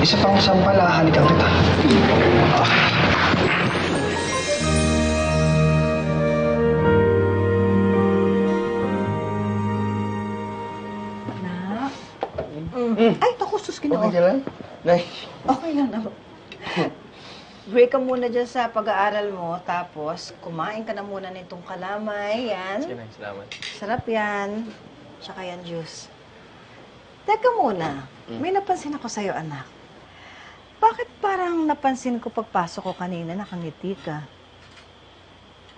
Isa pang sampal, halikan kita. Anak. Ay, naku, sus, Ginoo. Okay ka lang? Nay. Okay lang, anak. Break ka muna dyan sa pag-aaral mo, tapos kumain ka na muna nitong kalamay, yan. Sige, Nay. Salamat. Sarap yan. Tsaka yan, juice. Teka muna, may napansin ako sa'yo, anak. Bakit parang napansin ko pagpasok ko kanina, nakangiti ka?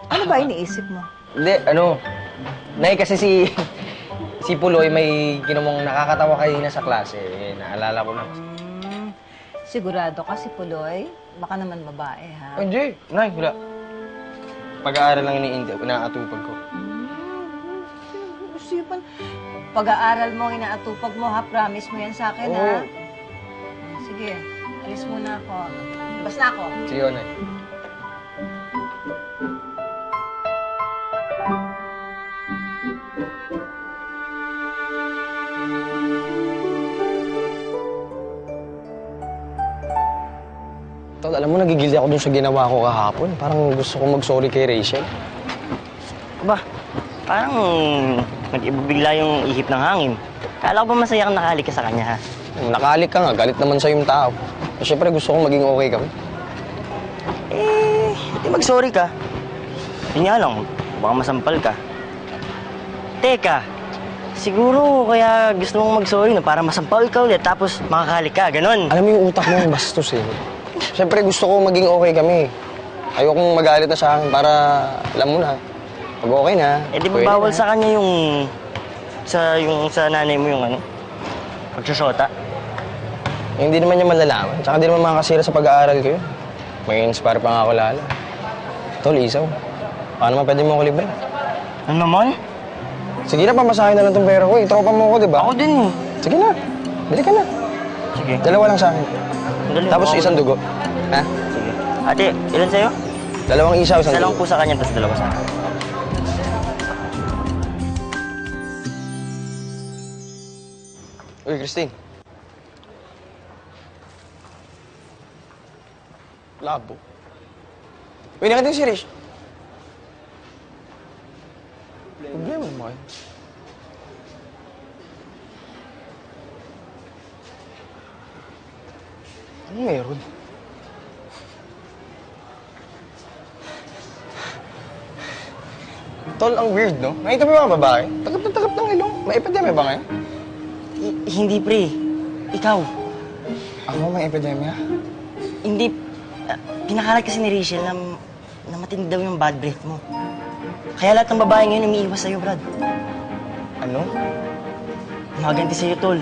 Ano ba iniisip mo? Hindi, Nay, kasi si Puloy may ginawang nakakatawa kanina sa klase. Naalala ko na. Sigurado ka si Puloy? Baka naman babae, ha? Hindi, Nay, wala. Pag-aaral lang inaatupag ko. Usipan. Pag-aaral mo, inaatupag mo, ha? Promise mo yan sa akin, Oo. ha? Sige, alis muna ako. Labas na ako. Sige, Nay. Tol, alam mo, nagigilty ako dun sa ginawa ko kahapon. Parang gusto ko mag-sorry kay Rachel. Ba, parang nag-ibigla yung ihip ng hangin. Kala ko ba masaya kang nakahalik ka sa kanya, ha? Nakahalik ka nga, galit naman sa'yo yung tao. Siyempre, gusto kong maging okay kami. Di mag-sorry ka. Yun nga lang, baka masampal ka. Teka, siguro kaya gusto mong mag-sorry na para masampal ka ulit tapos makakahalik ka, ganon. Alam mo yung utak mo yung bastos eh. Siyempre, gusto ko maging okay kami. Ayokong magalit na sa akin para, alam mo na, pag okay na. Di ba pwede bawal na. sa kanya yung sa nanay mo yung pagsusota? Hindi naman niya malalaman. Tsaka di naman makakasira sa pag-aaral ko yun. May inspire pa nga ako lalo. Tol, isaw. Paano naman pwede mo ako libre? Ano naman? Sige na, pamasahin na lang itong pera ko eh. Tropa mo ako, di ba? Ako din eh. Sige na. Bili ka na. Sige. Dalawa lang sa akin. Dali, Tapos ako. isang dugo. Ha? Sige. Ate, ilan sa'yo? Dalawang isaw, isang Isa lang dugo. po sa kanya, tapos dalawa sa akin. Uy, Christine. Labo. Uy, nakita yung si Rish. Problema mo kayo. Ano meron? Tol, ang weird, no? Nakita mo ba ang babae? Takap na takap ng ilong. May epidemya ba ngayon? Hindi, pre. Ikaw. Ako may epidemya? Hindi. Pinakalat kasi ni Rachel na matindi daw yung bad breath mo. Kaya lahat ng babae ngayon umiiwas sa'yo, Brad. Ano? Maganti sa'yo, tol.